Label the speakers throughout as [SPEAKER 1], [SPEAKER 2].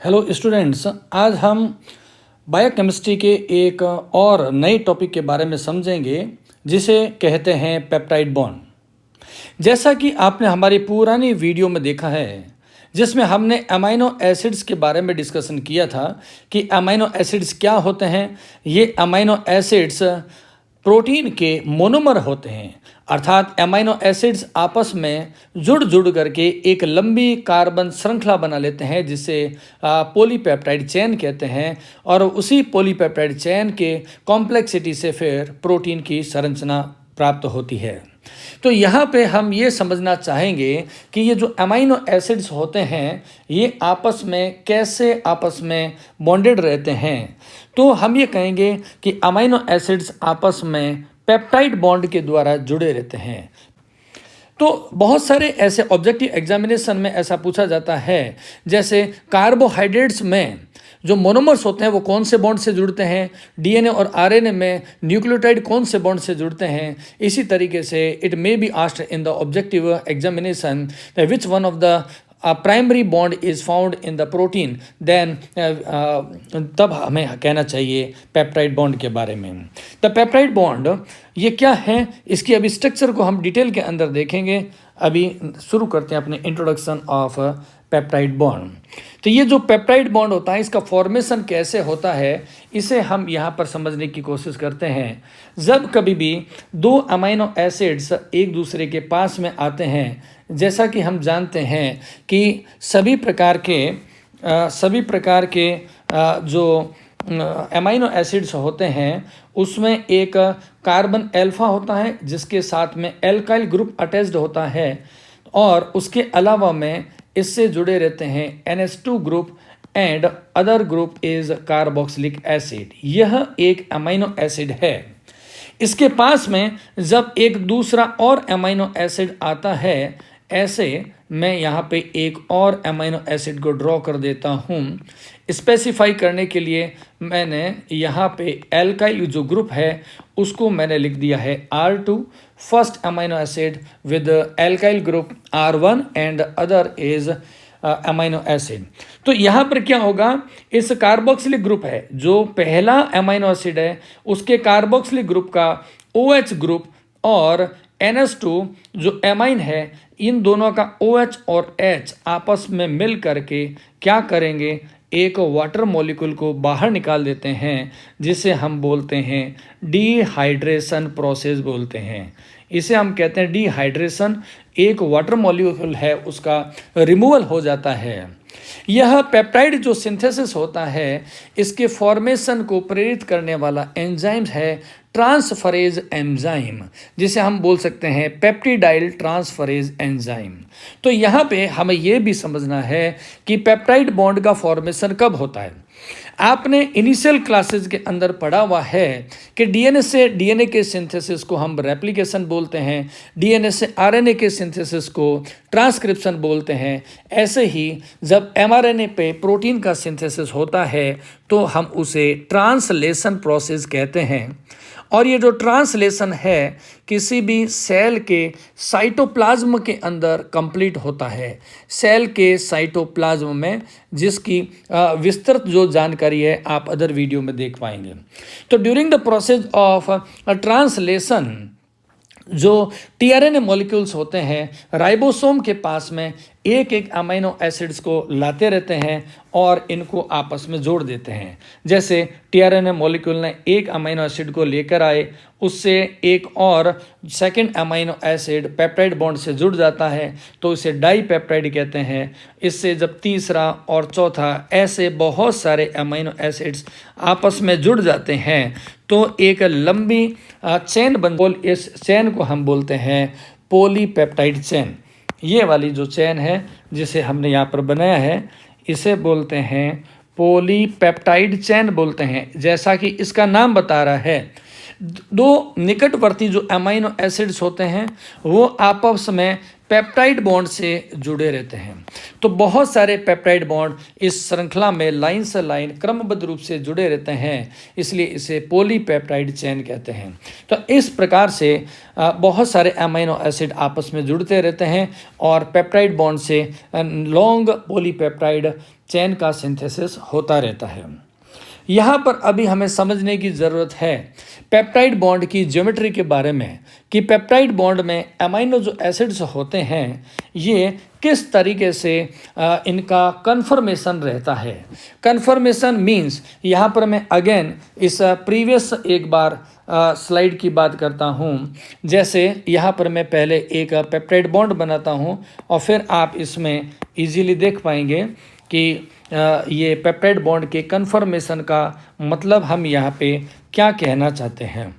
[SPEAKER 1] Hello students, आज हम biochemistry के एक और नए टॉपिक के बारे में समझेंगे जिसे कहते हैं पेप्टाइड बॉन्ड। जैसा कि आपने हमारी पुरानी वीडियो में देखा है जिसमें हमने अमीनो एसिड्स के बारे में डिस्कशन किया था कि अमीनो एसिड्स क्या होते हैं। ये अमीनो एसिड्स प्रोटीन के मोनोमर होते हैं, अर्थात अमीनो एसिड्स आपस में जुड़ करके एक लंबी कार्बन श्रृंखला बना लेते हैं जिसे पॉलीपेप्टाइड चेन कहते हैं। और उसी पॉलीपेप्टाइड चेन के कॉम्प्लेक्सिटी से फिर प्रोटीन की संरचना प्राप्त होती है। तो यहाँ पे हम ये समझना चाहेंगे कि ये जो अमीनो एसिड्स होते हैं ये आपस में कैसे आपस में बॉन्डेड रहते हैं। तो हम ये कहेंगे कि अमीनो एसिड्स आपस में पेप्टाइड बॉन्ड के द्वारा जुड़े रहते हैं। तो बहुत सारे ऐसे ऑब्जेक्टिव एग्जामिनेशन में ऐसा पूछा जाता है, जैसे कार्बोहाइड्रेट्स में जो मोनोमर्स होते हैं वो कौन से बॉन्ड से जुड़ते हैं, डीएनए और आरएनए में न्यूक्लियोटाइड कौन से बॉन्ड से जुड़ते हैं। इसी तरीके से it may be asked in the objective examination which one of the primary bond is found in the protein, then तब हमें कहना चाहिए पेप्टाइड बॉन्ड के बारे में। द पेप्टाइड बॉन्ड ये क्या है, इसकी अभी स्ट्रक्चर को हम डिटेल के अंदर देखेंगे। अभी शुरू करते हैं अपने इंट्रोडक्शन ऑफ पेप्टाइड बॉन्ड। तो ये जो पेप्टाइड बॉन्ड होता है इसका फॉर्मेशन कैसे होता है इसे हम यहाँ पर समझने की कोशिश करते हैं। जब कभी भी दो अमीनो एसिड्स एक दूसरे के पास में आते हैं, जैसा कि हम जानते हैं कि सभी प्रकार के जो अमीनो एसिड्स होते हैं उसमें एक कार्बन अल्फा होता है जिसके साथ में एल्काइल ग्रुप अटैच्ड होता है, और उसके अलावा में इससे जुड़े रहते हैं NH2 group and other group is carboxylic acid. यह एक अमीनो एसिड है। इसके पास में जब एक दूसरा और अमीनो एसिड आता है, ऐसे मैं यहाँ पे एक और अमीनो एसिड को ड्रॉ कर देता हूँ। स्पेसिफाई करने के लिए मैंने यहाँ पे एल्काइल जो ग्रुप है उसको मैंने लिख दिया है R2, first amino acid with alkyl group R1 and other is amino acid. तो यहाँ पर क्या होगा, इस कार्बोक्सिलिक ग्रुप है जो पहला अमीनो एसिड है उसके कार्बोक्सिलिक ग्रुप का OH ग्रुप और NH2 जो एमाइन है, इन दोनों का OH और H आपस में मिल करके क्या करेंगे, एक वाटर मॉलिक्यूल को बाहर निकाल देते हैं जिसे हम बोलते हैं डिहाइड्रेशन प्रोसेस बोलते हैं। इसे हम कहते हैं डिहाइड्रेशन। एक वाटर मॉलिक्यूल है उसका रिमूवल हो जाता है। यह पेप्टाइड जो सिंथेसिस होता है इसके फॉर्मेशन को प्रेरित करने वाला एंजाइम है ट्रांसफरेज एंजाइम, जिसे हम बोल सकते हैं पेप्टिडाइल ट्रांसफरेज एंजाइम। तो यहाँ पे हमें यह भी समझना है कि पेप्टाइड बॉन्ड का फॉर्मेशन कब होता है। आपने इनिशियल क्लासेस के अंदर पढ़ा हुआ है कि डीएनए से डीएनए के सिंथेसिस को हम रेप्लिकेशन बोलते हैं, डीएनए से आरएनए के सिंथेसिस को ट्रांसक्रिप्शन बोलते हैं। ऐसे ही जब एमआरएनए पे प्रोटीन का सिंथेसिस होता है तो हम उसे ट्रांसलेशन प्रोसेस कहते हैं। और ये जो ट्रांसलेशन है किसी भी सेल के साइटोप्लाज्म के अंदर कंप्लीट होता है। सेल के साइटोप्लाज्म में जिसकी विस्तृत जो जानकारी है आप अदर वीडियो में देख पाएंगे। तो during the process of translation जो टीआरएनए मॉलिक्यूल्स होते हैं राइबोसोम के पास में एक एक अमीनो एसिड्स को लाते रहते हैं और इनको आपस में जोड़ देते हैं। जैसे टीआरएनए मॉलिक्यूल ने एक अमीनो एसिड को लेकर आए, उससे एक और second amino acid peptide bond से जुड़ जाता है तो इसे डाई पेप्टाइड कहते हैं। इससे जब तीसरा और चौथा ऐसे बहुत सारे अमीनो एसिड्स आपस में जुड़ जाते हैं तो एक लंबी चेन इस चेन को हम बोलते हैं पॉलीपेप्टाइड चेन। ये वाली जो चेन है जिसे हमने यहाँ पर बनाया है इसे बोलते हैं पॉलीपेप्टाइड चेन बोलते हैं। जैसा कि इसका नाम बता रहा है, दो निकटवर्ती जो अमीनो एसिड्स होते हैं वो आपस में पेप्टाइड बॉन्ड से जुड़े रहते हैं। तो बहुत सारे पेप्टाइड बॉन्ड इस श्रृंखला में लाइन से लाइन क्रमबद्ध रूप से जुड़े रहते हैं, इसलिए इसे पॉलीपेप्टाइड चेन कहते हैं। तो इस प्रकार से बहुत सारे अमीनो एसिड आपस में जुड़ते रहते हैं और पेप्टाइड बॉन्ड से लॉन्ग पॉलीपेप्टाइड चेन का सिंथेसिस होता रहता है। यहाँ पर अभी हमें समझने की ज़रूरत है पेप्टाइड बॉन्ड की ज्योमेट्री के बारे में कि पेप्टाइड बॉन्ड में अमीनो जो एसिड्स होते हैं ये किस तरीके से इनका कन्फर्मेशन रहता है। कन्फर्मेशन मीन्स यहाँ पर मैं अगेन इस प्रीवियस एक बार स्लाइड की बात करता हूँ। जैसे यहाँ पर मैं पहले एक पेप्टाइड बॉन्ड बनाता हूँ और फिर आप इसमें इजीली देख पाएंगे कि ये पेप्टाइड बॉन्ड के कन्फर्मेशन का मतलब हम यहाँ पे क्या कहना चाहते हैं।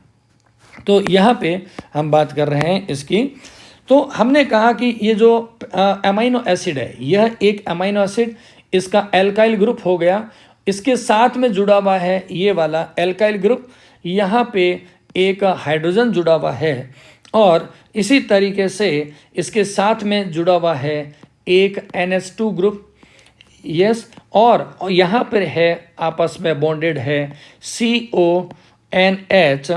[SPEAKER 1] तो यहाँ पे हम बात कर रहे हैं इसकी। तो हमने कहा कि ये जो अमीनो एसिड है यह एक अमीनो एसिड, इसका एल्काइल ग्रुप हो गया, इसके साथ में जुड़ा हुआ है ये वाला एल्काइल ग्रुप, यहाँ पे एक हाइड्रोजन जुड़ा हुआ है और इसी तरीके से इसके साथ में जुड़ा हुआ है एक NH2 ग्रुप, यस, और यहाँ पर है आपस में बॉन्डेड है CONH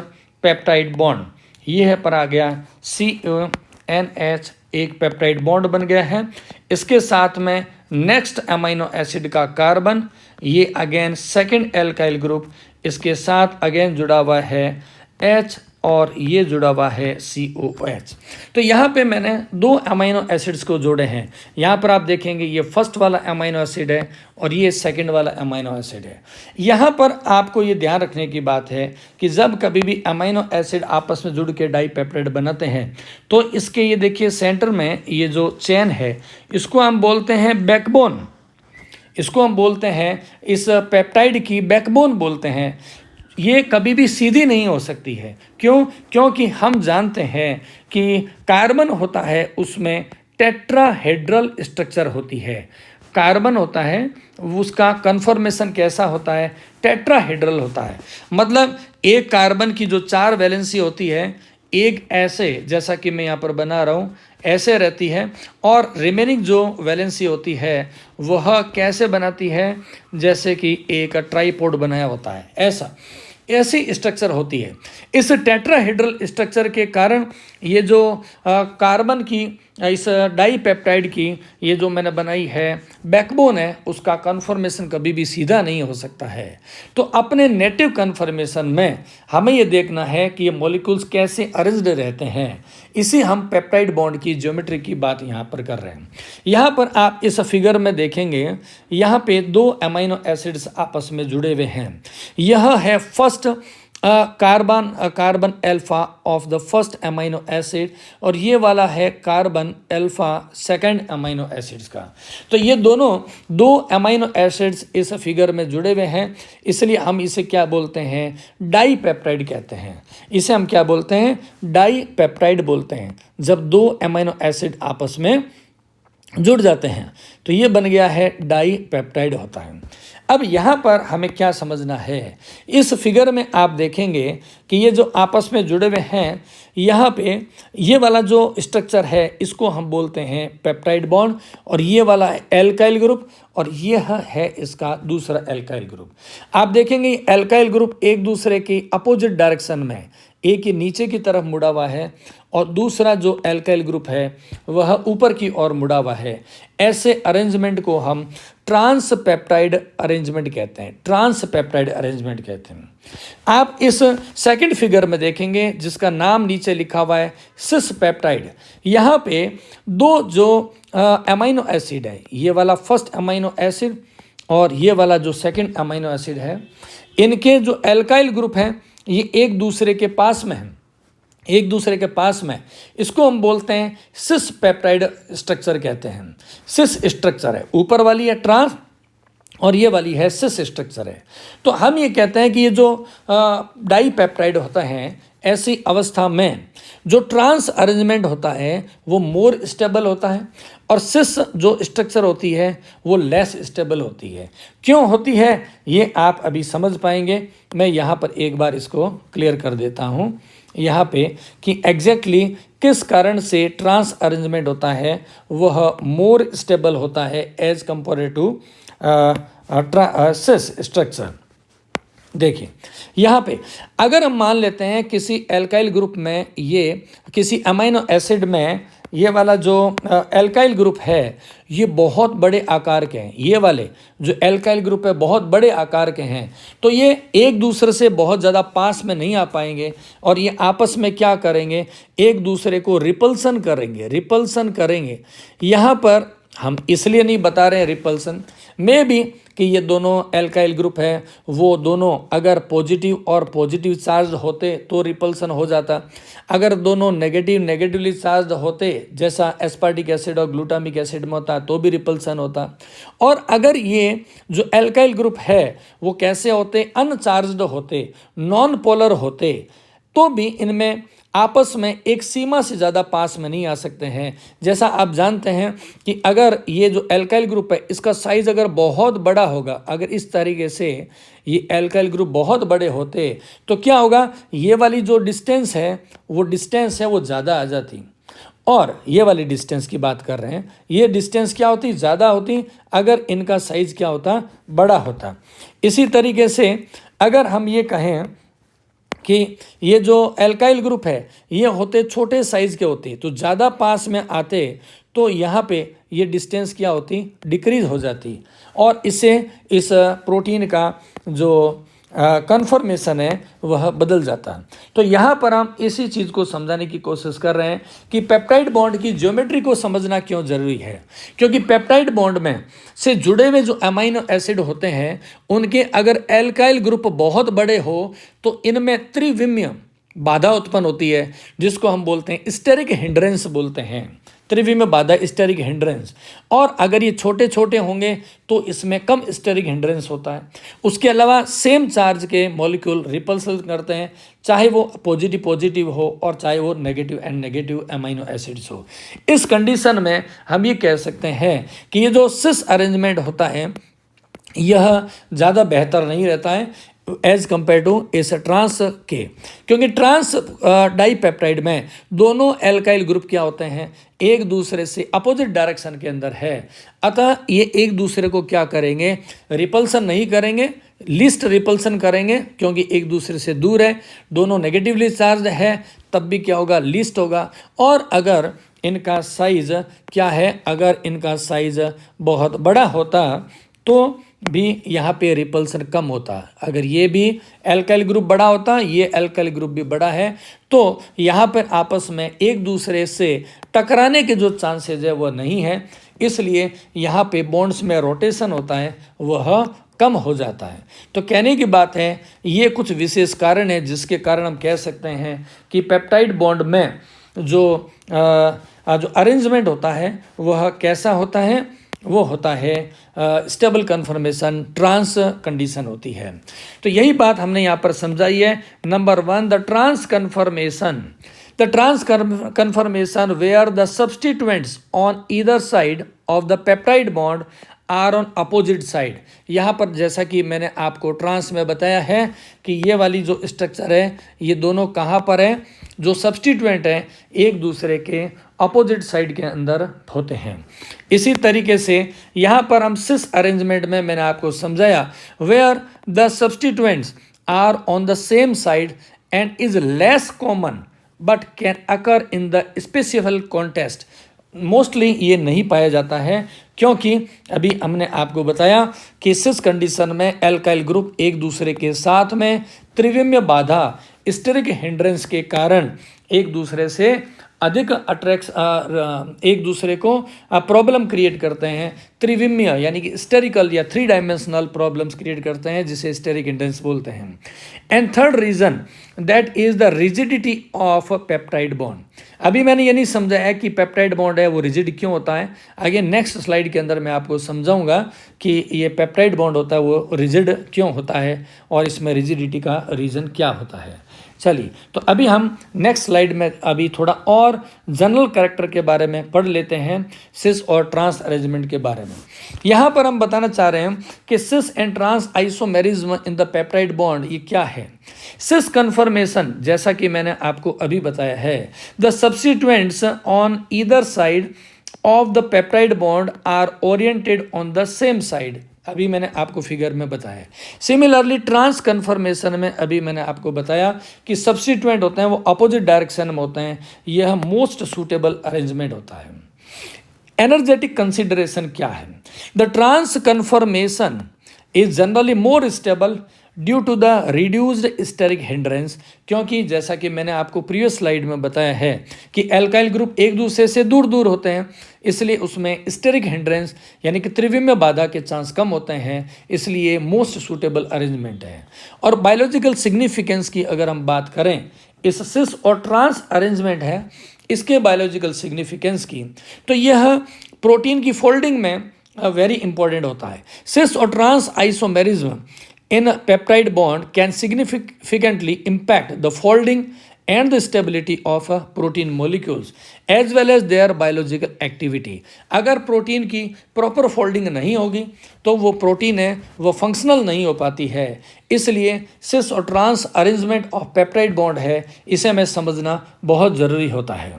[SPEAKER 1] पेप्टाइड बॉन्ड, ये है पर आ गया CONH एक पेप्टाइड बॉन्ड बन गया है। इसके साथ में नेक्स्ट अमीनो एसिड का कार्बन, ये अगेन सेकंड एल्काइल ग्रुप, इसके साथ अगेन जुड़ा हुआ है H और ये जुड़ा हुआ है COH। तो यहाँ पे मैंने दो अमीनो एसिड्स को जोड़े हैं। यहाँ पर आप देखेंगे ये फर्स्ट वाला अमीनो एसिड है और ये सेकंड वाला अमीनो एसिड है। यहाँ पर आपको ये ध्यान रखने की बात है कि जब कभी भी अमीनो एसिड आपस में जुड़ के डाईपेप्टाइड बनाते हैं तो इसके ये देखिए सेंटर में ये जो चेन है इसको हम बोलते हैं बैकबोन, इसको हम बोलते हैं इस पेप्टाइड की बैकबोन बोलते हैं। ये कभी भी सीधी नहीं हो सकती है। क्यों? क्योंकि हम जानते हैं कि कार्बन होता है उसमें टेट्राहेड्रल स्ट्रक्चर होती है। कार्बन होता है उसका कन्फर्मेशन कैसा होता है? टेट्राहेड्रल होता है। मतलब एक कार्बन की जो 4 वैलेंसी होती है एक ऐसे जैसा कि मैं यहाँ पर बना रहा हूँ ऐसे रहती है और रिमेनिंग जो वैलेंसी होती है वह कैसे बनाती है जैसे कि एक ट्राइपॉड बनाया होता है, ऐसी स्ट्रक्चर होती है। इस टेट्राहेड्रल स्ट्रक्चर के कारण ये जो कार्बन की इस डाईपेप्टाइड की ये जो मैंने बनाई है बैकबोन है उसका कन्फर्मेशन कभी भी सीधा नहीं हो सकता है। तो अपने नेटिव कन्फर्मेशन में हमें ये देखना है कि ये मॉलिक्यूल्स कैसे अरेंज्ड रहते हैं। इसी हम पेप्टाइड बॉन्ड की ज्योमेट्री की बात यहाँ पर कर रहे हैं। यहाँ पर आप इस फिगर में देखेंगे यहाँ पे 2 अमीनो एसिड्स आपस में जुड़े हुए हैं। यह है first carbon alpha of the first amino acid और ये वाला है carbon alpha second amino acids का। तो ये दोनों 2 अमीनो एसिड्स इस फिगर में जुड़े हुए हैं, इसलिए हम इसे क्या बोलते हैं? डाईपेप्टाइड कहते हैं। इसे हम क्या बोलते हैं? डाईपेप्टाइड बोलते हैं। जब 2 अमीनो एसिड आपस में जुड़ जाते हैं तो ये बन गया है डाईपेप्टाइड होता है। अब यहाँ पर हमें क्या समझना है? इस फिगर में आप देखेंगे कि ये जो आपस में जुड़े हुए हैं यहाँ पे ये वाला जो स्ट्रक्चर है इसको हम बोलते हैं पेप्टाइड बॉन्ड और ये वाला है एल्काइल ग्रुप और ये है इसका दूसरा एल्काइल ग्रुप। आप देखेंगे एल्काइल ग्रुप एक दूसरे की अपोजिट डायरेक्शन में, एक ही नीचे की तरफ मुड़ा हुआ है और दूसरा जो एल्काइल ग्रुप है वह ऊपर की ओर मुड़ा हुआ है। ऐसे अरेंजमेंट को हम ट्रांसपेप्टाइड अरेंजमेंट कहते हैं, ट्रांसपेप्टाइड अरेंजमेंट कहते हैं। आप इस सेकंड फिगर में देखेंगे जिसका नाम नीचे लिखा हुआ है सिस पेप्टाइड। यहाँ पे 2 जो अमीनो एसिड है, ये वाला फर्स्ट अमीनो एसिड और ये वाला जो सेकंड अमीनो एसिड है, इनके जो एल्काइल ग्रुप हैं ये एक दूसरे के पास में है, एक दूसरे के पास में। इसको हम बोलते हैं सिस पेप्टाइड स्ट्रक्चर कहते हैं। सिस स्ट्रक्चर है, ऊपर वाली है ट्रांस और ये वाली है सिस स्ट्रक्चर है। तो हम ये कहते हैं कि ये जो डाईपेप्टाइड होता है ऐसी अवस्था में जो ट्रांस अरेंजमेंट होता है वो मोर स्टेबल होता है और सिस जो स्ट्रक्चर होती है वो लेस स्टेबल होती है। क्यों होती है ये आप अभी समझ पाएंगे। मैं यहाँ पर एक बार इसको क्लियर कर देता हूँ। यहाँ पे कि एग्जैक्टली किस कारण से ट्रांस अरेंजमेंट होता है वह मोर स्टेबल होता है as compare to cis structure. देखिए यहाँ पे अगर हम मान लेते हैं किसी एल्काइल ग्रुप में, ये किसी अमीनो एसिड में ये वाला जो एल्काइल ग्रुप है ये बहुत बड़े आकार के हैं, ये वाले जो एल्काइल ग्रुप है बहुत बड़े आकार के हैं, तो ये एक दूसरे से बहुत ज़्यादा पास में नहीं आ पाएंगे और ये आपस में क्या करेंगे, एक दूसरे को रिपल्सन करेंगे। यहाँ पर हम इसलिए नहीं बता रहे हैं रिपल्सन में भी कि ये दोनों एल्काइल ग्रुप है, वो दोनों अगर पॉजिटिव और पॉजिटिव चार्ज होते तो रिपल्सन हो जाता, अगर दोनों नेगेटिवली चार्ज होते जैसा एस्पार्टिक एसिड और ग्लूटामिक एसिड में होता तो भी रिपल्सन होता। और अगर ये जो एल्काइल ग्रुप है वो कैसे होते, अनचार्ज्ड होते, नॉन पोलर होते, तो भी इनमें आपस में एक सीमा से ज़्यादा पास में नहीं आ सकते हैं। जैसा आप जानते हैं कि अगर ये जो एल्काइल ग्रुप है इसका साइज़ अगर बहुत बड़ा होगा, अगर इस तरीके से ये एल्काइल ग्रुप बहुत बड़े होते तो क्या होगा, ये वाली जो डिस्टेंस है वो ज़्यादा आ जाती, और ये वाली डिस्टेंस की बात कर रहे हैं, ये डिस्टेंस क्या होती, ज़्यादा होती अगर इनका साइज़ क्या होता, बड़ा होता। इसी तरीके से अगर हम ये कहें कि ये जो एल्काइल ग्रुप है ये होते छोटे साइज़ के होते तो ज़्यादा पास में आते, तो यहाँ पे ये डिस्टेंस क्या होती, डिक्रीज हो जाती, और इससे इस प्रोटीन का जो कन्फर्मेशन है वह बदल जाता है। तो यहाँ पर हम इसी चीज़ को समझाने की कोशिश कर रहे हैं कि पेप्टाइड बॉन्ड की ज्योमेट्री को समझना क्यों ज़रूरी है, क्योंकि पेप्टाइड बॉन्ड में से जुड़े हुए जो अमीनो एसिड होते हैं उनके अगर एल्काइल ग्रुप बहुत बड़े हो तो इनमें त्रिविमीय बाधा उत्पन्न होती है, जिसको हम बोलते हैं स्टेरिक हिंड्रेंस बोलते हैं, त्रिविमीय बाधा स्टेरिक हिंड्रेंस। और अगर ये छोटे छोटे होंगे तो इसमें कम स्टेरिक हिंड्रेंस होता है। उसके अलावा सेम चार्ज के मॉलिक्यूल रिपल्सन करते हैं, चाहे वो पॉजिटिव हो और चाहे वो नेगेटिव अमीनो एसिड्स हो। इस कंडीशन में हम ये कह सकते हैं कि ये जो सिस अरेंजमेंट होता है यह ज़्यादा बेहतर नहीं रहता है एज कंपेयर टू इस ट्रांस के, क्योंकि ट्रांस डाइपेप्टाइड में दोनों एल्काइल ग्रुप क्या होते हैं, एक दूसरे से अपोजिट डायरेक्शन के अंदर है, अतः ये एक दूसरे को क्या करेंगे, रिपल्सन नहीं करेंगे, लिस्ट रिपल्सन करेंगे, क्योंकि एक दूसरे से दूर है, दोनों नेगेटिवली चार्ज है, तब भी क्या होगा, लिस्ट होगा। और अगर इनका साइज क्या है, अगर इनका साइज बहुत बड़ा होता तो भी यहाँ पे रिपल्सन कम होता। अगर ये भी एल्काइल ग्रुप बड़ा होता, ये एल्काइल ग्रुप भी बड़ा है, तो यहाँ पर आपस में एक दूसरे से टकराने के जो चांसेज है वह नहीं है, इसलिए यहाँ पे बॉन्ड्स में रोटेशन होता है वह कम हो जाता है। तो कहने की बात है ये कुछ विशेष कारण है जिसके कारण हम कह सकते हैं कि पेप्टाइड बॉन्ड में जो अरेंजमेंट होता है वह कैसा होता है, वो होता है स्टेबल कन्फर्मेशन ट्रांस कंडीशन होती है। तो यही बात हमने यहाँ पर समझाई है। Number 1, the trans conformation where the substituents on either side of the peptide bond are on opposite side. यहाँ पर जैसा कि मैंने आपको ट्रांस में बताया है कि ये वाली जो स्ट्रक्चर है ये दोनों कहाँ पर है, जो सब्स्टिट्यूएंट है एक दूसरे के अपोजिट साइड के अंदर होते हैं। इसी तरीके से यहाँ पर हम सिस अरेंजमेंट में मैंने आपको समझाया where the substituents are on the same side and is less common but can occur in the specific context. Mostly ये नहीं पाया जाता है, क्योंकि अभी हमने आपको बताया कि सिस कंडीशन में एल्काइल ग्रुप एक दूसरे के साथ में त्रिविमीय बाधा स्टेरिक हिंड्रेंस के कारण एक दूसरे से अधिक एक दूसरे को प्रॉब्लम क्रिएट करते हैं, त्रिविमीय यानी कि स्टेरिकल या 3 डायमेंशनल प्रॉब्लम्स क्रिएट करते हैं, जिसे स्टेरिक हिंड्रेंस बोलते हैं। And third reason that is the rigidity of peptide bond. अभी मैंने ये नहीं समझाया कि पेप्टाइड बॉन्ड है वो रिजिड क्यों होता है, आगे नेक्स्ट स्लाइड के अंदर मैं आपको समझाऊंगा कि ये पेप्टाइड बॉन्ड होता है वो रिजिड क्यों होता है और इसमें रिजिडिटी का रीज़न क्या होता है। चलिए, तो अभी हम नेक्स्ट स्लाइड में अभी थोड़ा और जनरल कैरेक्टर के बारे में पढ़ लेते हैं, सिस और ट्रांस अरेंजमेंट के बारे में। यहाँ पर हम बताना चाह रहे हैं कि cis and trans isomerism in the peptide bond ये क्या है। सिस कन्फर्मेशन, जैसा कि मैंने आपको अभी बताया है, the substituents on either side of the peptide bond are oriented on the same side. अभी मैंने आपको फिगर में बताया। सिमिलरली ट्रांस कन्फर्मेशन में अभी मैंने आपको बताया कि सब्स्टिट्यूएंट होते हैं वो अपोजिट डायरेक्शन में होते हैं। यह मोस्ट सूटेबल अरेंजमेंट होता है। एनर्जेटिक कंसिडरेशन क्या है? The trans conformation is generally more stable due to the reduced steric hindrance, क्योंकि जैसा कि मैंने आपको प्रीवियस स्लाइड में बताया है कि एल्काइल ग्रुप एक दूसरे से दूर दूर होते हैं, इसलिए उसमें स्टेरिक हिंड्रेंस यानी कि त्रिविम्य बाधा के चांस कम होते हैं, इसलिए मोस्ट सूटेबल अरेंजमेंट है। और बायोलॉजिकल सिग्निफिकेंस की अगर हम बात करें इस सिस और ट्रांस अरेंजमेंट है, इसके बायोलॉजिकल सिग्निफिकेंस की, तो यह प्रोटीन की फोल्डिंग में वेरी इंपॉर्टेंट होता है। सिस और trans isomerism in a peptide bond can significantly impact the folding and the stability of protein molecules as well as their biological activity। अगर प्रोटीन की प्रॉपर फोल्डिंग नहीं होगी तो वो प्रोटीन है वो फंक्शनल नहीं हो पाती है, इसलिए सिस और trans arrangement of peptide bond है, इसे हमें समझना बहुत ज़रूरी होता है।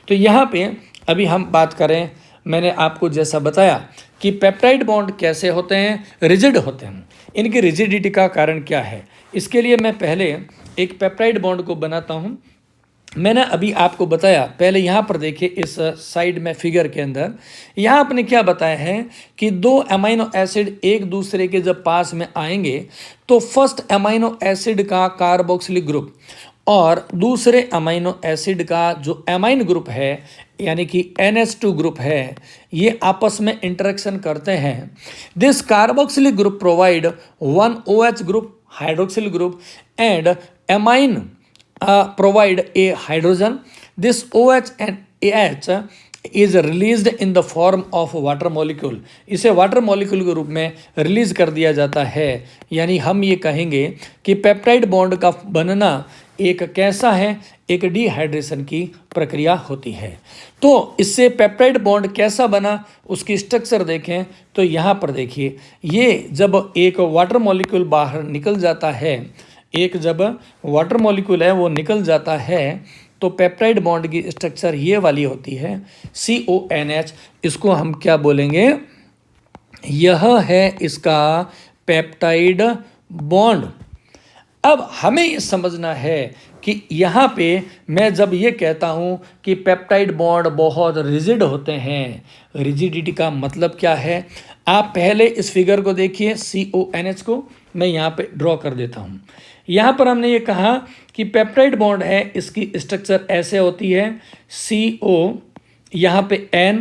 [SPEAKER 1] तो यहाँ पे अभी हम बात करें, मैंने आपको जैसा बताया कि पेप्टाइड बॉन्ड कैसे होते हैं, रिजिड होते हैं। इनकी रिजिडिटी का कारण क्या है, इसके लिए मैं पहले एक पेप्टाइड बॉन्ड को बनाता हूँ। मैंने अभी आपको बताया, पहले यहाँ पर देखिए इस साइड में फिगर के अंदर, यहाँ आपने क्या बताया है कि दो अमाइनो एसिड एक दूसरे के जब पास में आएंगे तो फर्स्ट अमाइनो एसिड का कार्बोक्सिलिक ग्रुप और दूसरे अमाइनो एसिड का जो अमाइन ग्रुप है यानी कि NH2 ग्रुप है, ये आपस में इंटरेक्शन करते हैं। This carboxylic group provide one OH group hydroxyl group and amine provide a hydrogen. This OH and AH is released in the form of water molecule. इसे वाटर मॉलिक्यूल के रूप में रिलीज कर दिया जाता है। यानी हम ये कहेंगे कि पेप्टाइड बॉन्ड का बनना एक कैसा है, एक डिहाइड्रेशन की प्रक्रिया होती है। तो इससे पेप्टाइड बॉन्ड कैसा बना, उसकी स्ट्रक्चर देखें तो यहाँ पर देखिए, ये जब एक वाटर मॉलिक्यूल बाहर निकल जाता है, एक जब वाटर मॉलिक्यूल है वो निकल जाता है तो पेप्टाइड बॉन्ड की स्ट्रक्चर ये वाली होती है CONH। इसको हम क्या बोलेंगे, यह है इसका पेप्टाइड बॉन्ड। अब हमें ये समझना है कि यहाँ पे मैं जब ये कहता हूँ कि पेप्टाइड बॉन्ड बहुत रिजिड होते हैं, रिजिडिटी का मतलब क्या है, आप पहले इस फिगर को देखिए, CONH को मैं यहाँ पे ड्रॉ कर देता हूँ। यहाँ पर हमने ये कहा कि पेप्टाइड बॉन्ड है, इसकी स्ट्रक्चर ऐसे होती है, CO यहाँ पे N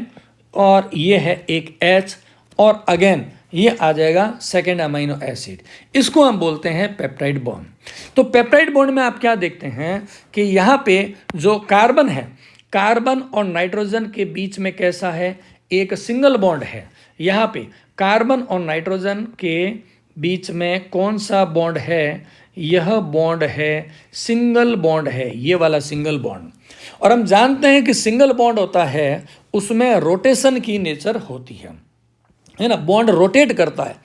[SPEAKER 1] और ये है एक H और अगेन ये आ जाएगा सेकेंड अमाइनो एसिड, इसको हम बोलते हैं पेप्टाइड बॉन्ड। तो पेप्टाइड बॉन्ड में आप क्या देखते हैं कि यहाँ पे जो कार्बन है, कार्बन और नाइट्रोजन के बीच में कैसा है, एक सिंगल बॉन्ड है। यहाँ पे कार्बन और नाइट्रोजन के बीच में कौन सा बॉन्ड है, यह बॉन्ड है सिंगल बॉन्ड है, ये वाला सिंगल बॉन्ड। और हम जानते हैं कि सिंगल बॉन्ड होता है उसमें रोटेशन की नेचर होती है ना, बॉन्ड रोटेट करता है,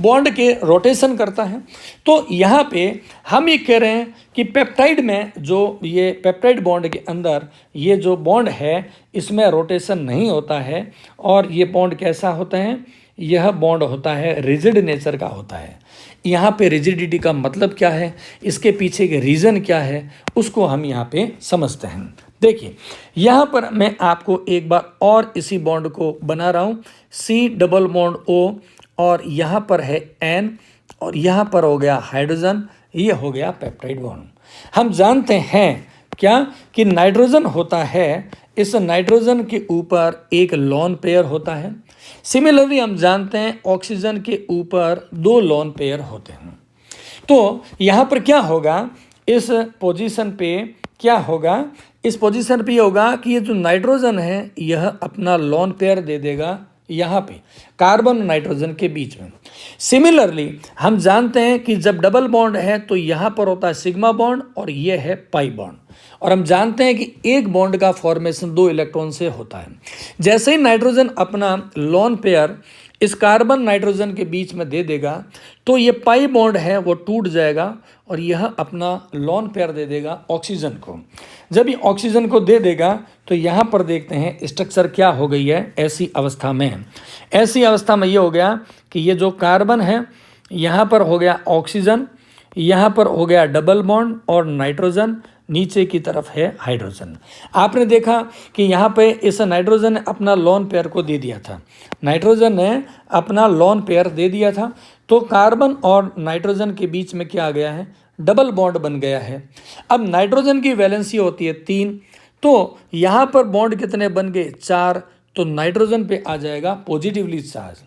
[SPEAKER 1] बॉन्ड के रोटेशन करता है। तो यहाँ पे हम ये कह रहे हैं कि पेप्टाइड में जो ये पेप्टाइड बॉन्ड के अंदर ये जो बॉन्ड है इसमें रोटेशन नहीं होता है और ये बॉन्ड कैसा होता है, यह बॉन्ड होता है रिजिड नेचर का होता है। यहाँ पे रिजिडिटी का मतलब क्या है, इसके पीछे के रीज़न क्या है, उसको हम यहाँ पे समझते हैं। देखिए यहाँ पर मैं आपको एक बार और इसी बॉन्ड को बना रहा हूँ, C डबल बॉन्ड O और यहाँ पर है N और यहाँ पर हो गया हाइड्रोजन, ये हो गया पेप्टाइड बॉन्ड। हम जानते हैं क्या कि नाइट्रोजन होता है, इस नाइट्रोजन के ऊपर एक लोन पेयर होता है। सिमिलरली हम जानते हैं ऑक्सीजन के ऊपर दो लोन पेयर होते हैं। तो यहाँ पर क्या होगा, इस पोजीशन पे क्या होगा, इस पोजीशन पे होगा कि ये जो नाइट्रोजन है यह अपना लोन पेयर दे देगा यहाँ पे कार्बन और नाइट्रोजन के बीच में। सिमिलरली हम जानते हैं कि जब डबल बॉन्ड है तो यहाँ पर होता है सिग्मा बॉन्ड और ये है पाई बॉन्ड, और हम जानते हैं कि एक बॉन्ड का फॉर्मेशन 2 इलेक्ट्रॉन से होता है। जैसे ही नाइट्रोजन अपना लोन पेयर इस कार्बन नाइट्रोजन के बीच में दे देगा तो ये पाई बॉन्ड है वो टूट जाएगा और यह अपना लोन पेयर दे देगा ऑक्सीजन को। जब ये ऑक्सीजन को दे देगा तो यहाँ पर देखते हैं स्ट्रक्चर क्या हो गई है ऐसी अवस्था में। ऐसी अवस्था में ये हो गया कि ये जो कार्बन है यहाँ पर हो गया ऑक्सीजन, यहाँ पर हो गया डबल बॉन्ड और नाइट्रोजन, नीचे की तरफ है हाइड्रोजन। आपने देखा कि यहाँ पे इस नाइट्रोजन ने अपना लोन पेयर को दे दिया था, नाइट्रोजन ने अपना लोन पेयर दे दिया था, तो कार्बन और नाइट्रोजन के बीच में क्या आ गया है, डबल बॉन्ड बन गया है। अब नाइट्रोजन की वैलेंसी होती है 3, तो यहाँ पर बॉन्ड कितने बन गए 4, तो नाइट्रोजन पे आ जाएगा पॉजिटिवली चार्ज।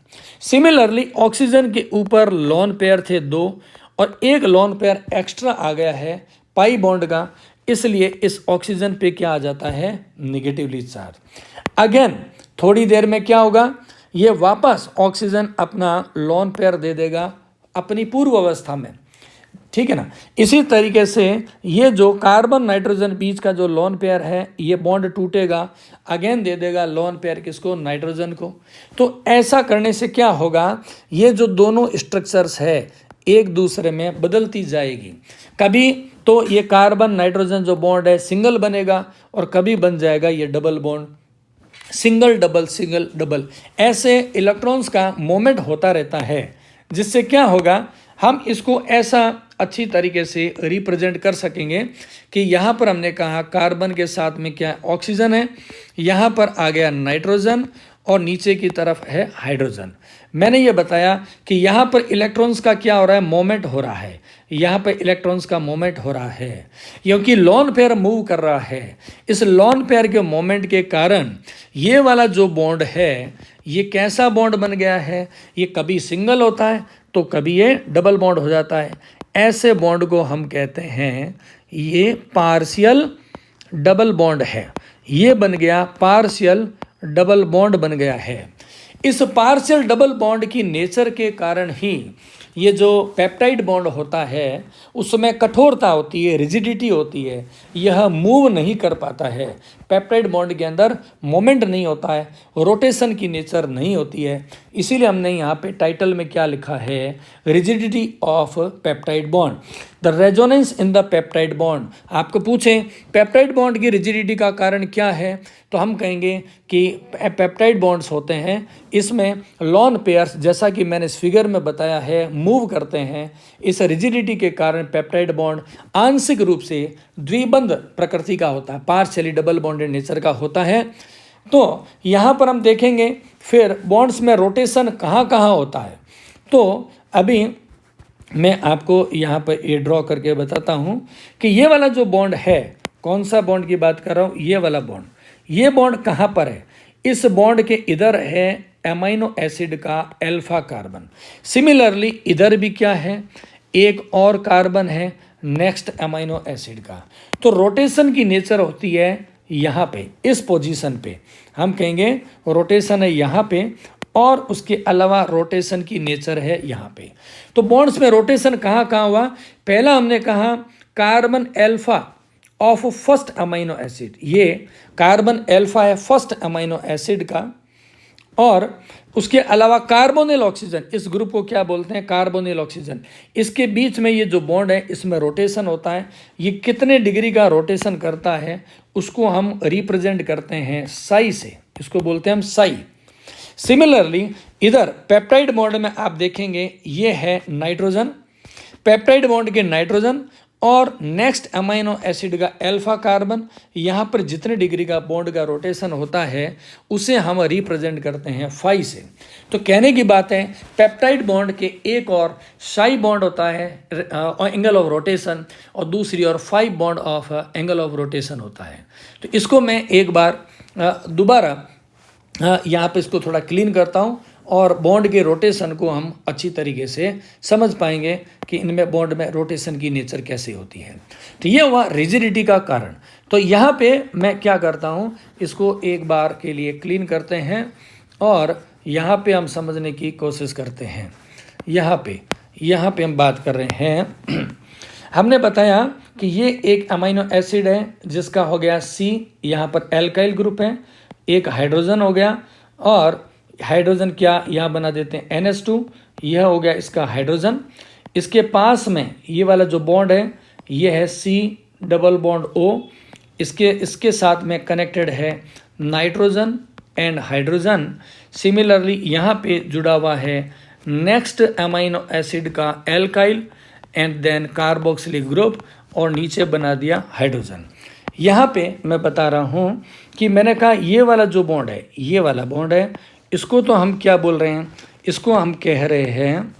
[SPEAKER 1] सिमिलरली ऑक्सीजन के ऊपर लोन पेयर थे 2 और एक लोन पेयर एक्स्ट्रा आ गया है पाई बॉन्ड का, इसलिए इस ऑक्सीजन पे क्या आ जाता है निगेटिवली चार्ज। अगेन थोड़ी देर में क्या होगा, ये वापस ऑक्सीजन अपना लोन पेयर दे देगा अपनी पूर्व अवस्था में, ठीक है ना। इसी तरीके से ये जो कार्बन नाइट्रोजन बीच का जो लोन पेयर है ये बॉन्ड टूटेगा, अगेन दे देगा लोन पेयर किसको, नाइट्रोजन को। तो ऐसा करने से क्या होगा, ये जो दोनों स्ट्रक्चर्स है एक दूसरे में बदलती जाएगी। कभी तो ये कार्बन नाइट्रोजन जो बॉन्ड है सिंगल बनेगा और कभी बन जाएगा ये double bond, single double single double, ऐसे इलेक्ट्रॉन्स का मूवमेंट होता रहता है। जिससे क्या होगा, हम इसको ऐसा अच्छी तरीके से रिप्रेजेंट कर सकेंगे कि यहाँ पर हमने कहा कार्बन के साथ में क्या ऑक्सीजन है, यहाँ पर आ गया नाइट्रोजन और नीचे की तरफ है हाइड्रोजन। मैंने ये बताया कि यहाँ पर इलेक्ट्रॉन्स का क्या हो रहा है, मोमेंट हो रहा है, यहाँ पर इलेक्ट्रॉन्स का मोमेंट हो रहा है क्योंकि लोन पेयर मूव कर रहा है। इस लोन पेयर के मोमेंट के कारण ये वाला जो बॉन्ड है ये कैसा बॉन्ड बन गया है, ये कभी सिंगल होता है तो कभी ये डबल बॉन्ड हो जाता है। ऐसे बॉन्ड को हम कहते हैं ये पार्शियल डबल बॉन्ड है, ये बन गया पार्शियल डबल बॉन्ड बन गया है। इस पार्शियल डबल बॉन्ड की नेचर के कारण ही ये जो पेप्टाइड बॉन्ड होता है उसमें कठोरता होती है, रिजिडिटी होती है, यह मूव नहीं कर पाता है। पेप्टाइड बॉन्ड के अंदर मोमेंट नहीं होता है, रोटेशन की नेचर नहीं होती है। इसीलिए हमने यहाँ पे टाइटल में क्या लिखा है, rigidity of peptide bond, the resonance in the peptide bond. आपको पूछें पेप्टाइड बॉन्ड की रिजिडिटी का कारण क्या है, तो हम कहेंगे कि पेप्टाइड बॉन्ड्स होते हैं, इसमें लोन पेयर्स जैसा कि मैंने इस फिगर में बताया है मूव करते हैं। इस रिजिडिटी के कारण पेप्टाइड बॉन्ड आंशिक रूप से द्विबंध प्रकृति का होता है, पार्शियली डबल बॉन्डेड नेचर का होता है। तो यहाँ पर हम देखेंगे फिर बॉन्ड्स में रोटेशन कहाँ कहाँ होता है। तो अभी मैं आपको यहाँ पर ये ड्रॉ करके बताता हूँ कि ये वाला जो बॉन्ड है, कौन सा बॉन्ड की बात कर रहा हूँ, ये वाला बॉन्ड, ये बॉन्ड कहाँ पर है, इस बॉन्ड के इधर है एमाइनो एसिड का अल्फा कार्बन। सिमिलरली इधर भी क्या है, एक और कार्बन है नेक्स्ट एमाइनो एसिड का। तो रोटेशन की नेचर होती है यहाँ पे, इस पोजीशन पे हम कहेंगे रोटेशन है यहाँ पे, और उसके अलावा रोटेशन की नेचर है यहाँ पे। तो बॉन्ड्स में रोटेशन कहाँ कहाँ हुआ, पहला हमने कहा carbon alpha of first amino acid, ये कार्बन अल्फा है फर्स्ट अमाइनो एसिड का, और उसके अलावा कार्बोनिल ऑक्सीजन, इस ग्रुप को क्या बोलते हैं, कार्बोनिल ऑक्सीजन। इसके बीच में ये जो बॉन्ड है इसमें रोटेशन होता है, ये कितने डिग्री का रोटेशन करता है उसको हम रिप्रेजेंट करते हैं साई से, इसको बोलते हैं हम साई। सिमिलरली इधर पेप्टाइड बॉन्ड में आप देखेंगे ये है नाइट्रोजन, पेप्टाइड बॉन्ड के नाइट्रोजन और नेक्स्ट अमाइनो एसिड का अल्फा कार्बन। यहाँ पर जितने डिग्री का बॉन्ड का रोटेशन होता है उसे हम रिप्रेजेंट करते हैं फाई से। तो कहने की बात है पेप्टाइड बॉन्ड के एक और साई बॉन्ड होता है एंगल ऑफ रोटेशन, और दूसरी और phi bond of angle of rotation होता है। तो इसको मैं एक बार दोबारा यहाँ पे इसको थोड़ा क्लीन करता हूँ और बॉन्ड के रोटेशन को हम अच्छी तरीके से समझ पाएंगे कि इनमें बॉन्ड में रोटेशन की नेचर कैसे होती है। तो ये हुआ रिजिडिटी का कारण। तो यहाँ पे मैं क्या करता हूँ, इसको एक बार के लिए क्लीन करते हैं और यहाँ पे हम समझने की कोशिश करते हैं। यहाँ पे हम बात कर रहे हैं हमने बताया कि ये एक अमीनो एसिड है जिसका हो गया C, यहाँ पर एल्काइल ग्रुप है, एक हाइड्रोजन हो गया, और हाइड्रोजन क्या यहाँ बना देते हैं NH2, यह हो गया इसका हाइड्रोजन। इसके पास में ये वाला जो बॉन्ड है ये है C डबल बॉन्ड O, इसके साथ में कनेक्टेड है नाइट्रोजन एंड हाइड्रोजन। सिमिलरली यहाँ पे जुड़ा हुआ है नेक्स्ट अमीनो एसिड का alkyl and then carboxylic group, और नीचे बना दिया हाइड्रोजन। यहाँ पे मैं बता रहा हूँ कि मैंने कहा ये वाला जो बॉन्ड है, ये वाला बॉन्ड है, इसको तो हम क्या बोल रहे हैं, इसको हम कह रहे हैं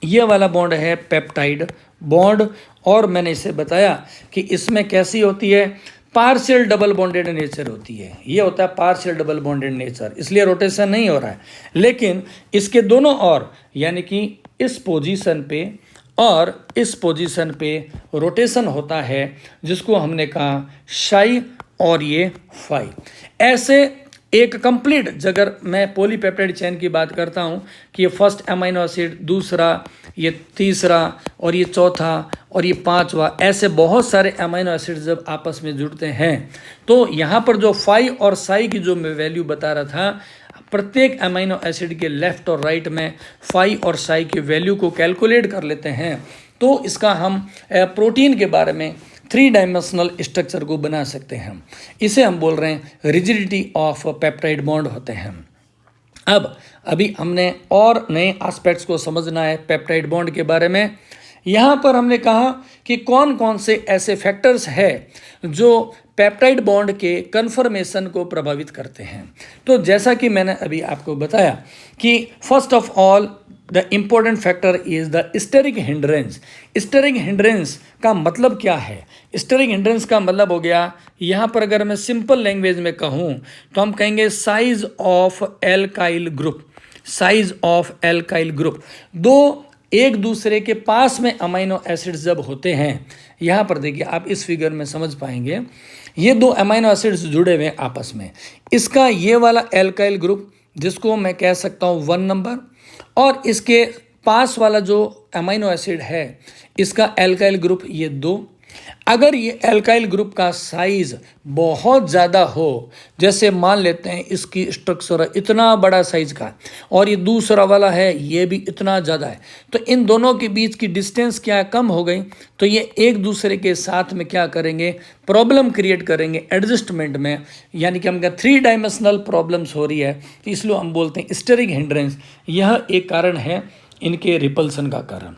[SPEAKER 1] ये वाला बॉन्ड है पेप्टाइड बॉन्ड। और मैंने इसे बताया कि इसमें कैसी होती है, पार्शियल डबल बॉन्डेड नेचर होती है। ये होता है पार्शियल डबल बॉन्डेड नेचर, इसलिए रोटेशन नहीं हो रहा है। लेकिन इसके दोनों ओर यानी कि इस पोजीशन पे और इस पोजीशन पे रोटेशन होता है, जिसको हमने कहा शाई और ये फाई। ऐसे एक कंप्लीट, अगर मैं पॉलीपेप्टाइड चेन की बात करता हूँ कि ये फर्स्ट अमीनो एसिड, दूसरा, ये तीसरा, और ये चौथा, और ये पांचवा, ऐसे बहुत सारे अमीनो एसिड जब आपस में जुड़ते हैं तो यहाँ पर जो फाई और साई की जो मैं वैल्यू बता रहा था, प्रत्येक अमीनो एसिड के लेफ्ट और राइट में फाई और साई की वैल्यू को कैलकुलेट कर लेते हैं, तो इसका हम प्रोटीन के बारे में 3 डायमेंशनल स्ट्रक्चर को बना सकते हैं। इसे हम बोल रहे हैं रिजिडिटी ऑफ पेप्टाइड बॉन्ड होते हैं। अब अभी हमने और नए एस्पेक्ट्स को समझना है पेप्टाइड बॉन्ड के बारे में। यहाँ पर हमने कहा कि कौन कौन से ऐसे फैक्टर्स हैं जो पेप्टाइड बॉन्ड के कन्फर्मेशन को प्रभावित करते हैं। तो जैसा कि मैंने अभी आपको बताया कि first of all the important factor is the steric hindrance. Steric hindrance का मतलब क्या है? स्टेरिक हिंड्रेंस का मतलब हो गया, यहाँ पर अगर मैं सिंपल लैंग्वेज में कहूँ तो हम कहेंगे size of alkyl group. Size of alkyl group, दो एक दूसरे के पास में अमीनो एसिड्स जब होते हैं, यहाँ पर देखिए आप इस फिगर में समझ पाएंगे, ये दो अमीनो एसिड्स जुड़े हुए हैं आपस में। इसका ये वाला एल्काइल ग्रुप जिसको मैं कह सकता हूँ 1 नंबर, और इसके पास वाला जो अमीनो एसिड है इसका एल्काइल ग्रुप ये 2। अगर ये एल्काइल ग्रुप का साइज बहुत ज़्यादा हो, जैसे मान लेते हैं इसकी स्ट्रक्चर इतना बड़ा साइज का और ये दूसरा वाला है ये भी इतना ज़्यादा है, तो इन दोनों के बीच की डिस्टेंस क्या कम हो गई, तो ये एक दूसरे के साथ में क्या करेंगे, प्रॉब्लम क्रिएट करेंगे एडजस्टमेंट में। यानी कि हम क्या 3 डायमेंशनल प्रॉब्लम्स हो रही है, तो इसलिए हम बोलते हैं स्टेरिक हिंड्रेंस। यह एक कारण है इनके रिपल्सन का कारण।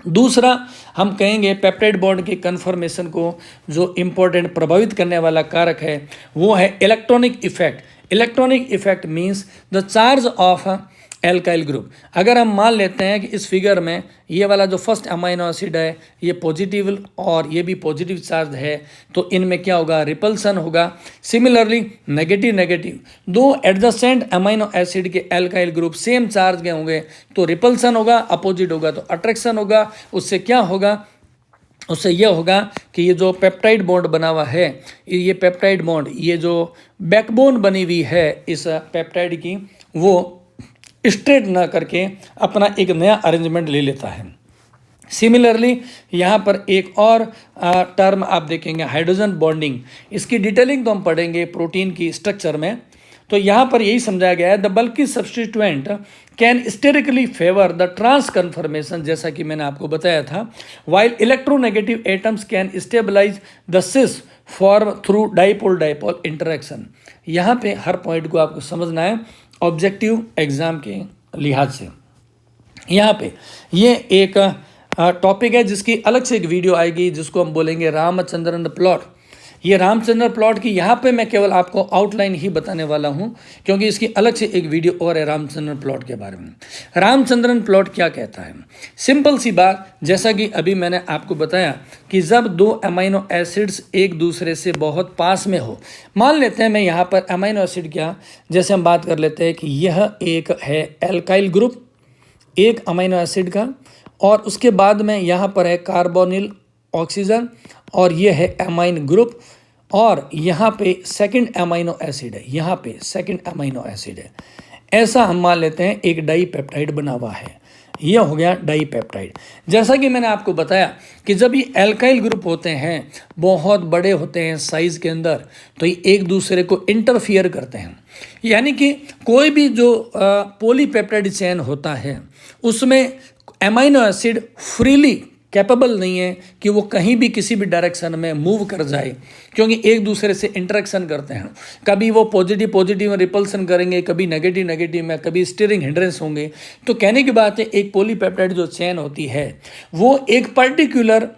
[SPEAKER 1] दूसरा हम कहेंगे पेप्टाइड बॉन्ड के कन्फर्मेशन को जो इम्पोर्टेंट प्रभावित करने वाला कारक है वो है electronic effect. Electronic effect means the charge of alkyl group. अगर हम मान लेते हैं कि इस फिगर में ये वाला जो फर्स्ट अमीनो एसिड है ये पॉजिटिव और ये भी पॉजिटिव चार्ज है, तो इनमें क्या होगा, रिपल्सन होगा। सिमिलरली नेगेटिव नेगेटिव, दो एडजेसेंट अमीनो एसिड के एल्काइल ग्रुप सेम चार्ज के होंगे तो रिपल्सन होगा, अपोजिट होगा तो अट्रैक्शन होगा। उससे क्या होगा, उससे यह होगा कि ये जो पेप्टाइड बॉन्ड बना हुआ है, ये पेप्टाइड बॉन्ड, ये जो बैकबोन बनी हुई है इस पेप्टाइड की, वो स्ट्रेट ना करके अपना एक नया अरेंजमेंट ले लेता है। सिमिलरली यहाँ पर एक और टर्म आप देखेंगे हाइड्रोजन बॉन्डिंग। इसकी डिटेलिंग तो हम पढ़ेंगे प्रोटीन की स्ट्रक्चर में। तो यहाँ पर यही समझाया गया है, the bulky substituent can sterically favour the trans conformation, जैसा कि मैंने आपको बताया था, while electronegative atoms can stabilise the cis form through dipole dipole interaction. यहाँ पे हर पॉइंट को आपको समझना है ऑब्जेक्टिव एग्जाम के लिहाज से। यहाँ पे ये एक टॉपिक है जिसकी अलग से एक वीडियो आएगी जिसको हम बोलेंगे रामचंद्रन प्लॉट। ये रामचंद्र प्लॉट की यहाँ पे मैं केवल आपको आउटलाइन ही बताने वाला हूँ, क्योंकि इसकी अलग से एक वीडियो और है रामचंद्रन प्लॉट के बारे में। रामचंद्रन प्लॉट क्या कहता है? सिंपल सी बात, जैसा कि अभी मैंने आपको बताया कि जब दो अमीनो एसिड्स एक दूसरे से बहुत पास में हो, मान लेते हैं मैं यहाँ पर अमीनो एसिड क्या, जैसे हम बात कर लेते हैं कि यह एक है एल्काइल ग्रुप एक अमीनो एसिड का, और उसके बाद में यहाँ पर है कार्बोनिल ऑक्सीजन और ये है एमाइन ग्रुप, और यहाँ पे सेकंड अमीनो एसिड है, यहाँ पे सेकंड अमीनो एसिड है। ऐसा हम मान लेते हैं एक डाई पेप्टाइड बना हुआ है। यह हो गया डाई पेप्टाइड। जैसा कि मैंने आपको बताया कि जब ये एल्काइल ग्रुप होते हैं, बहुत बड़े होते हैं साइज़ के अंदर, तो ये एक दूसरे को इंटरफियर करते हैं। यानी कि कोई भी जो पॉलीपेप्टाइड चेन होता है उसमें एमाइनो एसिड फ्रीली कैपेबल नहीं है कि वो कहीं भी किसी भी डायरेक्शन में मूव कर जाए, क्योंकि एक दूसरे से इंटरेक्शन करते हैं। कभी वो पॉजिटिव पॉजिटिव में रिपल्सन करेंगे, कभी नेगेटिव नेगेटिव में, कभी स्टीयरिंग हिंड्रेंस होंगे। तो कहने की बात है, एक पॉलीपेप्टाइड जो चेन होती है वो एक पर्टिकुलर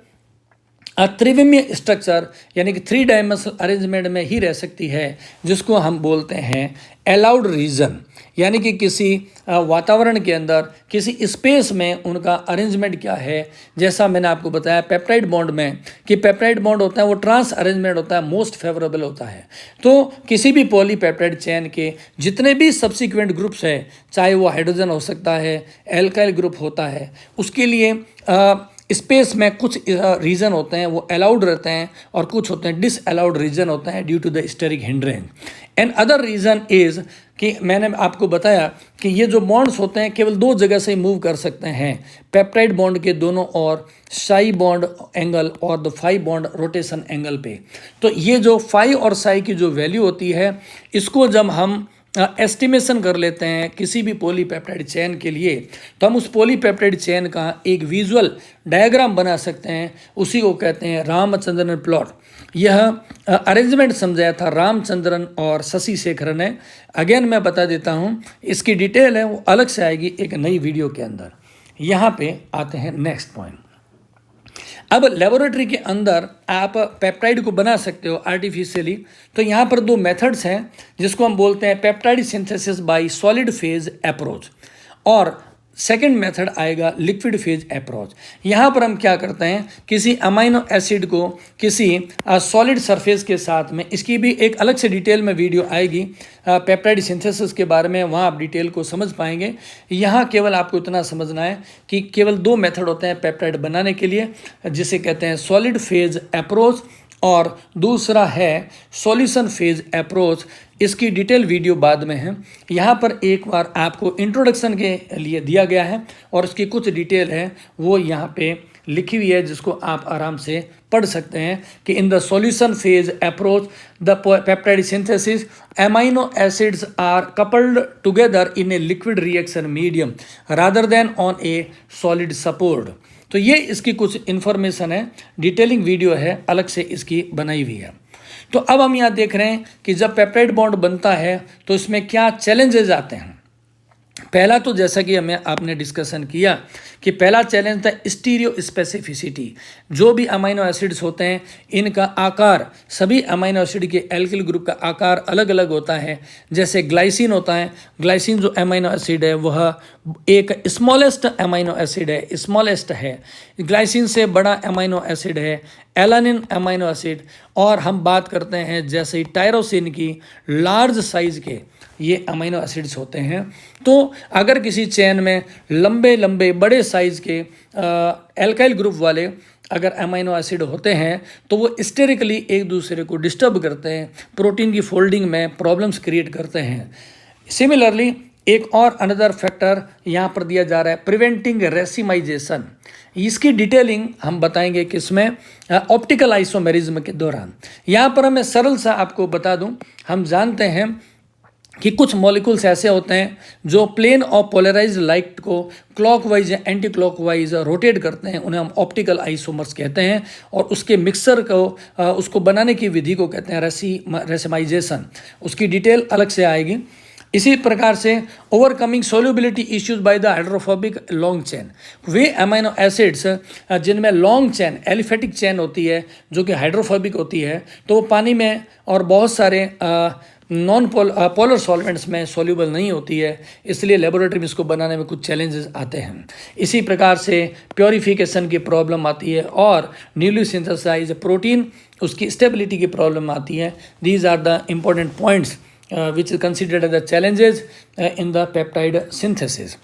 [SPEAKER 1] त्रिविमीय स्ट्रक्चर यानी कि 3 डायमेंशनल अरेंजमेंट में ही रह सकती है, जिसको हम बोलते हैं अलाउड रीजन। यानी कि किसी वातावरण के अंदर, किसी स्पेस में उनका अरेंजमेंट क्या है। जैसा मैंने आपको बताया पेप्टाइड बॉन्ड में कि पेप्टाइड बॉन्ड होता है वो ट्रांस अरेंजमेंट होता है, मोस्ट फेवरेबल होता है। तो किसी भी पॉलीपेप्टाइड चेन के जितने भी सब्सिक्वेंट ग्रुप्स हैं, चाहे वो हाइड्रोजन हो सकता है, एल्काइल ग्रुप होता है, उसके लिए स्पेस में कुछ रीजन होते हैं वो अलाउड रहते हैं और कुछ होते हैं डिसअलाउड रीजन होते हैं due to the steric hindrance. And other reason is कि मैंने आपको बताया कि ये जो बॉन्ड्स होते हैं केवल 2 जगह से मूव कर सकते हैं, पेप्टाइड बॉन्ड के दोनों और साई बॉन्ड एंगल और the phi bond rotation angle पे। तो ये जो फाई और साई की जो वैल्यू होती है, इसको जब हम एस्टिमेशन कर लेते हैं किसी भी पॉलीपेप्टाइड चेन के लिए, तो हम उस पॉलीपेप्टाइड चेन का एक विजुअल डायग्राम बना सकते हैं। उसी को कहते हैं रामचंद्रन प्लॉट। यह अरेंजमेंट समझाया था रामचंद्रन और शशि शेखरन ने। अगेन मैं बता देता हूँ, इसकी डिटेल है वो अलग से आएगी एक नई वीडियो के अंदर। यहाँ पे आते हैं नेक्स्ट पॉइंट। अब लेबोरेटरी के अंदर आप पेप्टाइड को बना सकते हो आर्टिफिशियली। तो यहाँ पर 2 मेथड्स हैं जिसको हम बोलते हैं peptide synthesis by solid phase approach, और सेकेंड मेथड आएगा लिक्विड फेज अप्रोच। यहाँ पर हम क्या करते हैं, किसी अमाइनो एसिड को किसी सॉलिड सरफेस के साथ में, इसकी भी एक अलग से डिटेल में वीडियो आएगी पेप्टाइड सिंथेसिस के बारे में, वहाँ आप डिटेल को समझ पाएंगे। यहाँ केवल आपको इतना समझना है कि केवल 2 मेथड होते हैं पेप्टाइड बनाने के लिए, जिसे कहते हैं सॉलिड फेज अप्रोच और दूसरा है सॉल्यूशन फेज अप्रोच। इसकी डिटेल वीडियो बाद में है। यहाँ पर एक बार आपको इंट्रोडक्शन के लिए दिया गया है और इसकी कुछ डिटेल है वो यहाँ पे लिखी हुई है, जिसको आप आराम से पढ़ सकते हैं कि in the solution phase approach the peptide synthesis amino acids are coupled together in a liquid reaction medium rather than on a solid support. तो ये इसकी कुछ इन्फॉर्मेशन है, डिटेलिंग वीडियो है, अलग से इसकी बनाई हुई है। तो अब हम यहाँ देख रहे हैं कि जब पेप्टाइड बॉन्ड बनता है तो इसमें क्या चैलेंजेस आते हैं। पहला तो जैसा कि हमें आपने डिस्कशन किया कि पहला चैलेंज था स्टीरियो स्पेसिफिसिटी। जो भी अमाइनो एसिड्स होते हैं इनका आकार, सभी अमाइनो एसिड के एल्किल ग्रुप का आकार अलग अलग होता है। जैसे ग्लाइसिन होता है, ग्लाइसिन जो अमाइनो एसिड है वह एक स्मॉलेस्ट अमाइनो एसिड है, स्मॉलेस्ट है। ग्लाइसिन से बड़ा अमाइनो एसिड है एलानिन अमाइनो एसिड। और हम बात करते हैं जैसे टायरोसिन की, लार्ज साइज के ये अमाइनो एसिड्स होते हैं। तो अगर किसी चेन में लंबे लंबे बड़े साइज़ के एल्काइल ग्रुप वाले अगर अमाइनो एसिड होते हैं तो वो स्टेरिकली एक दूसरे को डिस्टर्ब करते हैं, प्रोटीन की फोल्डिंग में प्रॉब्लम्स क्रिएट करते हैं। सिमिलरली एक और अनदर फैक्टर यहाँ पर दिया जा रहा है प्रिवेंटिंग रेसिमाइजेशन। इसकी डिटेलिंग हम बताएंगे किसमें, ऑप्टिकल आइसोमेरिज्म के दौरान। यहाँ पर मैं सरल सा आपको बता दूँ, हम जानते हैं कि कुछ मॉलिक्यूल्स ऐसे होते हैं जो प्लेन ऑफ पोलराइज्ड लाइट को क्लॉकवाइज या एंटी क्लॉकवाइज रोटेट करते हैं, उन्हें हम ऑप्टिकल आइसोमर्स कहते हैं। और उसके मिक्सर को उसको बनाने की विधि को कहते हैं रेसिमाइजेशन। उसकी डिटेल अलग से आएगी। इसी प्रकार से overcoming solubility issues by the hydrophobic long chain, way amino acids जिनमें लॉन्ग चेन एलिफेटिक चेन होती है जो कि हाइड्रोफोबिक होती है, तो वो पानी में और बहुत सारे नॉन पोलर सॉल्वेंट्स में सोल्यूबल नहीं होती है, इसलिए लेबोरेटरी में इसको बनाने में कुछ चैलेंजेस आते हैं। इसी प्रकार से प्योरीफिकेशन की प्रॉब्लम आती है और न्यूली सिंथेसाइज प्रोटीन उसकी स्टेबिलिटी की प्रॉब्लम आती है। These are the important points which is considered as the challenges in the peptide synthesis.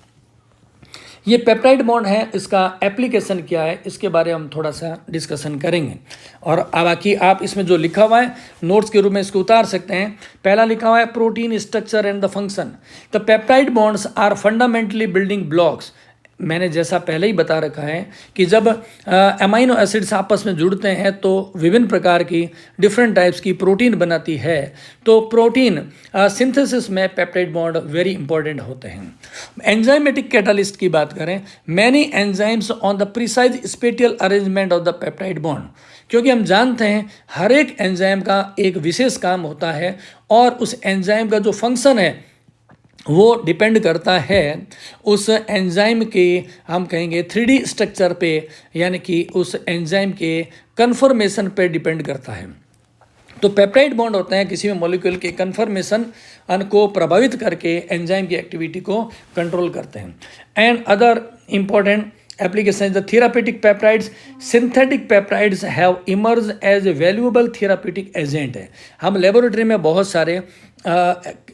[SPEAKER 1] ये पेप्टाइड बॉन्ड है, इसका एप्लीकेशन क्या है, इसके बारे में हम थोड़ा सा डिस्कशन करेंगे। और बाकी आप इसमें जो लिखा हुआ है नोट्स के रूप में इसको उतार सकते हैं। पहला लिखा हुआ है protein structure and the function. The peptide bonds are fundamentally building blocks. मैंने जैसा पहले ही बता रखा है कि जब अमाइनो एसिड्स आपस में जुड़ते हैं तो विभिन्न प्रकार की डिफरेंट टाइप्स की प्रोटीन बनाती है। तो प्रोटीन सिंथेसिस में पेप्टाइड बॉन्ड वेरी इंपॉर्टेंट होते हैं। एंजाइमेटिक कैटालिस्ट की बात करें, many enzymes on the precise spatial arrangement of the peptide bond, क्योंकि हम जानते हैं हर एक एंजाइम का एक विशेष काम होता है और उस एंजाइम का जो फंक्शन है वो डिपेंड करता है उस एंजाइम के, हम कहेंगे 3D स्ट्रक्चर पे, यानी कि उस एंजाइम के कन्फर्मेशन पे डिपेंड करता है। तो पेप्टाइड बॉन्ड होते हैं किसी भी मॉलिक्यूल के कन्फर्मेशन को प्रभावित करके एंजाइम की एक्टिविटी को कंट्रोल करते हैं। And other important applications, the therapeutic peptides, synthetic peptides have emerged as a valuable therapeutic agent है। हम लेबोरेटरी में बहुत सारे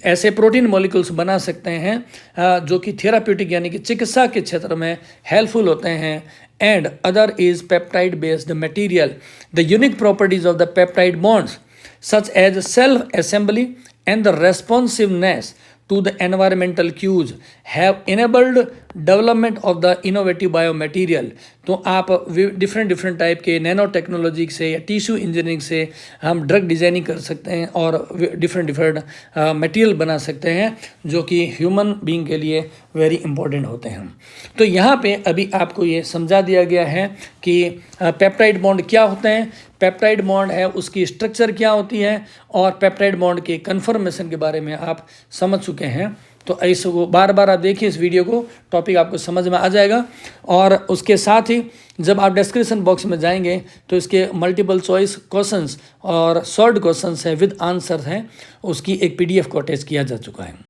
[SPEAKER 1] ऐसे प्रोटीन मॉलिक्यूल्स बना सकते हैं जो कि थेराप्यूटिक यानी कि चिकित्सा के क्षेत्र में हेल्पफुल होते हैं। And other is peptide based material, the unique properties of the peptide bonds such as self assembly and the responsiveness to the environmental cues have enabled development of the innovative biomaterial। तो आप different type के nano technology से या tissue engineering से हम drug designing कर सकते हैं और डिफरेंट मटेरियल बना सकते हैं जो कि ह्यूमन बीइंग के लिए वेरी इंपॉर्टेंट होते हैं। तो यहाँ पे अभी आपको ये समझा दिया गया है कि पेप्टाइड बॉन्ड क्या होते हैं, पेप्टाइड बॉन्ड है उसकी स्ट्रक्चर क्या होती है, और पेप्टाइड बॉन्ड के कन्फर्मेशन के बारे में आप समझ चुके हैं। तो ऐसे को बार बार आप देखिए इस वीडियो को, टॉपिक आपको समझ में आ जाएगा। और उसके साथ ही जब आप डिस्क्रिप्शन बॉक्स में जाएंगे तो इसके मल्टीपल चॉइस क्वेश्चंस और शॉर्ट क्वेश्चंस है विद आंसर हैं, उसकी एक PDF को अटैच किया जा चुका है।